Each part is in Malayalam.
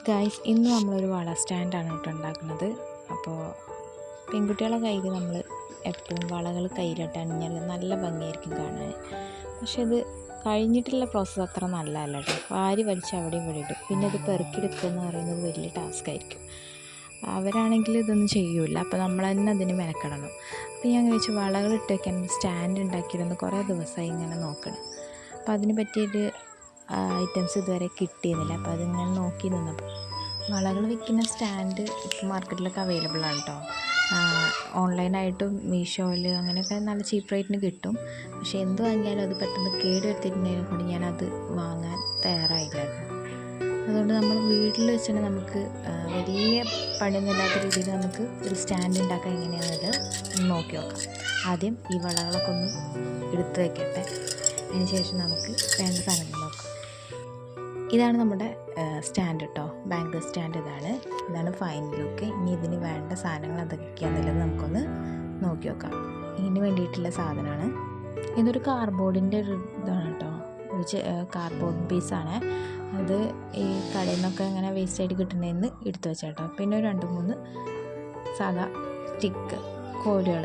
ഗായ്സ്, ഇന്ന് നമ്മളൊരു വള സ്റ്റാൻഡാണ് കേട്ടോ ഉണ്ടാക്കുന്നത്. അപ്പോൾ പെൺകുട്ടികളെ കയ്യിൽ നമ്മൾ എപ്പോഴും വളകൾ കയ്യിലിട്ട് അണിഞ്ഞാൽ നല്ല ഭംഗിയായിരിക്കും കാണാൻ. പക്ഷെ ഇത് കഴിഞ്ഞിട്ടുള്ള പ്രോസസ്സ് അത്ര നല്ലതല്ല കേട്ടോ. വാരി വലിച്ച് അവിടെയും ഇവിടെ ഇടും. പിന്നെ ഇത് പെറുക്കിയെടുക്കുക എന്ന് പറയുന്നത് വലിയ ടാസ്ക് ആയിരിക്കും. അവരാണെങ്കിൽ ഇതൊന്നും ചെയ്യൂല. അപ്പോൾ നമ്മൾ തന്നെ അതിന് മെനക്കെടണം. അപ്പോൾ ഞാൻ വിചാരിച്ചു വളകൾ ഇട്ട് വയ്ക്കാൻ സ്റ്റാൻഡ് ഉണ്ടാക്കിയിരുന്ന് കുറേ ദിവസമായി ഇങ്ങനെ നോക്കണം. അപ്പോൾ അതിന് പറ്റിയൊരു ഐറ്റംസ് ഇതുവരെ കിട്ടിയിരുന്നില്ല. അപ്പോൾ അതിങ്ങനെ നോക്കി നിന്നപ്പോൾ വളകൾ വയ്ക്കുന്ന സ്റ്റാൻഡ് ഇപ്പോൾ മാർക്കറ്റിലൊക്കെ അവൈലബിൾ ആണ് കേട്ടോ. ഓൺലൈനായിട്ടും മീഷോയിൽ അങ്ങനെയൊക്കെ നല്ല ചീപ്പ് റേറ്റിന് കിട്ടും. പക്ഷേ എന്ത് വാങ്ങിയാലും അത് പെട്ടെന്ന് കേടുവരുത്തിരുന്നതിനെ കൊണ്ട് ഞാനത് വാങ്ങാൻ തയ്യാറായില്ല കേട്ടോ. അതുകൊണ്ട് നമ്മൾ വീട്ടിൽ വെച്ചിട്ട് നമുക്ക് വലിയ പണിയൊന്നുമില്ലാത്ത രീതിയിൽ നമുക്ക് ഒരു സ്റ്റാൻഡ് ഉണ്ടാക്കാൻ എങ്ങനെയാണെന്നത് നോക്കി നോക്കാം. ആദ്യം ഈ വളകളൊക്കെ ഒന്ന് എടുത്ത് വയ്ക്കട്ടെ. അതിന് ശേഷം നമുക്ക് വേണ്ട സാധനങ്ങൾ നോക്കാം. ഇതാണ് നമ്മുടെ സ്റ്റാൻഡ് കേട്ടോ, ബാങ്ക് സ്റ്റാൻഡ്. ഇതാണ് ഫൈനൽ ലുക്ക്. ഇനി ഇതിന് വേണ്ട സാധനങ്ങൾ എന്തൊക്കെയാണെന്നുള്ളത് നമുക്കൊന്ന് നോക്കി നോക്കാം. ഇതിന് വേണ്ടിയിട്ടുള്ള സാധനമാണ് ഇതൊരു കാർഡ്ബോർഡിൻ്റെ ഒരു ഇതാണ് കേട്ടോ. ഒരു കാർഡ്ബോർഡ് പീസാണ്. അത് ഈ കടയിൽ നിന്നൊക്കെ ഇങ്ങനെ വേസ്റ്റായിട്ട് കിട്ടുന്നതിന് എടുത്ത് വെച്ചേട്ടോ. പിന്നെ ഒരു 2-3 സാധാ സ്റ്റിക്ക് കോലുകൾ.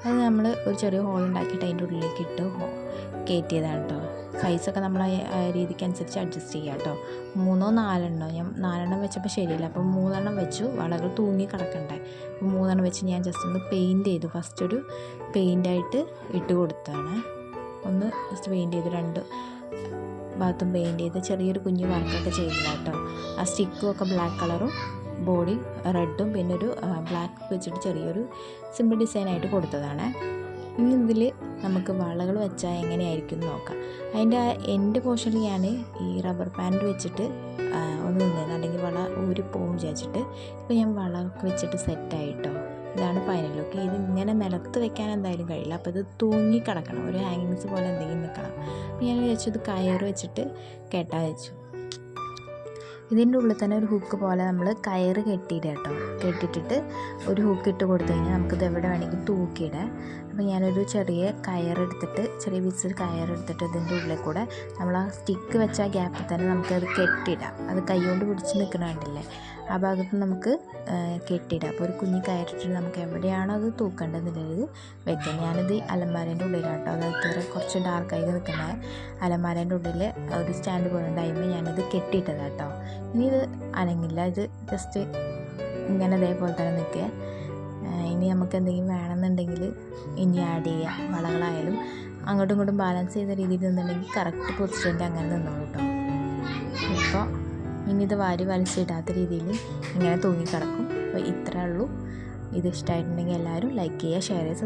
അത് നമ്മൾ ഒരു ചെറിയ ഹോൾ ഉണ്ടാക്കിയിട്ട് അതിൻ്റെ ഉള്ളിലേക്ക് ഇട്ട് കയറ്റിയതാണ് കേട്ടോ. സൈസൊക്കെ നമ്മൾ ആ രീതിക്ക് അനുസരിച്ച് അഡ്ജസ്റ്റ് ചെയ്യാം കേട്ടോ. 3-4 ഞാൻ 4 വെച്ചപ്പോൾ ശരിയില്ല. അപ്പം 3 വെച്ചു. വളകൾ തൂങ്ങി കിടക്കണ്ടേ. അപ്പോൾ 3 വെച്ച് ഞാൻ ജസ്റ്റ് ഒന്ന് പെയിൻറ്റ് ചെയ്തു. ഫസ്റ്റ് ഒരു പെയിൻ്റായിട്ട് ഇട്ട് കൊടുത്താണ്. ഒന്ന് ജസ്റ്റ് പെയിൻറ്റ് ചെയ്ത് 2 ഭാഗത്തും പെയിൻറ്റ് ചെയ്ത് ചെറിയൊരു കുഞ്ഞു വർക്കൊക്കെ ചെയ്തില്ല കേട്ടോ. ആ സ്റ്റിക്കും ഒക്കെ ബ്ലാക്ക് കളറും ബോഡി റെഡും പിന്നെ ഒരു ബ്ലാക്ക് വെച്ചിട്ട് ചെറിയൊരു സിമ്പിൾ ഡിസൈനായിട്ട് കൊടുത്തതാണ്. ഇനി ഇതിൽ നമുക്ക് വളകൾ വെച്ചാൽ എങ്ങനെയായിരിക്കും നോക്കാം. അതിൻ്റെ ആ എൻഡ് പോർഷനിൽ ഞാൻ ഈ റബ്ബർ ബാൻഡ് വെച്ചിട്ട് ഒന്ന് നിന്നേന്ന്, അല്ലെങ്കിൽ വള ഊരിപ്പോവും വിചാരിച്ചിട്ട്. ഇപ്പോൾ ഞാൻ വളമൊക്കെ വെച്ചിട്ട് സെറ്റായിട്ടോ. ഇതാണ് ഫൈനൽ ലുക്ക്. ഇത് ഇങ്ങനെ നിലത്ത് വെക്കാൻ എന്തായാലും കഴിയില്ല. അപ്പോൾ ഇത് തൂങ്ങി കിടക്കണം, ഒരു ഹാങ്ങിങ്സ് പോലെ എന്തെങ്കിലും നിൽക്കണം. അപ്പോൾ ഞാൻ വിചാരിച്ചു ഇത് കയറ് വെച്ചിട്ട് കെട്ടാൻ വെച്ചു. ഇതിൻ്റെ ഉള്ളിൽ തന്നെ ഒരു ഹുക്ക് പോലെ നമ്മൾ കയറ് കെട്ടിയിടുക കേട്ടോ. കെട്ടിയിട്ടിട്ട് ഒരു ഹുക്ക് ഇട്ട് കൊടുത്തു കഴിഞ്ഞാൽ നമുക്കിത് എവിടെ വേണമെങ്കിൽ തൂക്കിയിടാം. അപ്പോൾ ഞാനൊരു ചെറിയ കയറെടുത്തിട്ട് ചെറിയ പീസിൽ കയറെടുത്തിട്ട് ഇതിൻ്റെ ഉള്ളിൽ കൂടെ നമ്മൾ ആ സ്റ്റിക്ക് വെച്ച ആ ഗ്യാപ്പിൽ തന്നെ നമുക്കത് കെട്ടിയിടാം. അത് കൈ കൊണ്ട് പിടിച്ച് നിൽക്കണ കണ്ടില്ലേ, ആ ഭാഗത്ത് നമുക്ക് കെട്ടിയിടാം. അപ്പോൾ ഒരു കുഞ്ഞ് കയറിട്ടിട്ട് നമുക്ക് എവിടെയാണോ അത് തൂക്കേണ്ടതെന്നുള്ളത് വെക്കാം. ഞാനിത് അലമാരേൻ്റെ ഉള്ളിലാണ് കേട്ടോ. അതായത് കുറച്ച് ഡാർക്കായി നിൽക്കുന്ന അലമാരേൻ്റെ ഉള്ളിൽ ഒരു സ്റ്റാൻഡ് പോലെ ഉണ്ടാകുമ്പോൾ ഞാനിത് കെട്ടിയിട്ടതാണ് കേട്ടോ. ഇനി ഇത് അനങ്ങില്ല, ഇത് ജസ്റ്റ് ഇങ്ങനെ ഇതേപോലെ തന്നെ നിൽക്കുക. ഇനി നമുക്ക് എന്തെങ്കിലും വേണമെന്നുണ്ടെങ്കിൽ ഇനി ആഡ് ചെയ്യുക. വളകളായാലും അങ്ങോട്ടും ഇങ്ങോട്ടും ബാലൻസ് ചെയ്ത രീതിയിൽ നിന്നുണ്ടെങ്കിൽ കറക്റ്റ് പൊസിഷനിൽ അങ്ങനെ നിന്നോളൂ കേട്ടോ. ഇപ്പോൾ ഇനി ഇത് വാരി വലിച്ചിടാത്ത രീതിയിൽ ഇങ്ങനെ തൂങ്ങിക്കിടക്കും. അപ്പോൾ ഇത്രയേ ഉള്ളൂ. ഇത് ഇഷ്ടമായിട്ടുണ്ടെങ്കിൽ എല്ലാവരും ലൈക്ക് ചെയ്യുക, ഷെയർ ചെയ്യുക,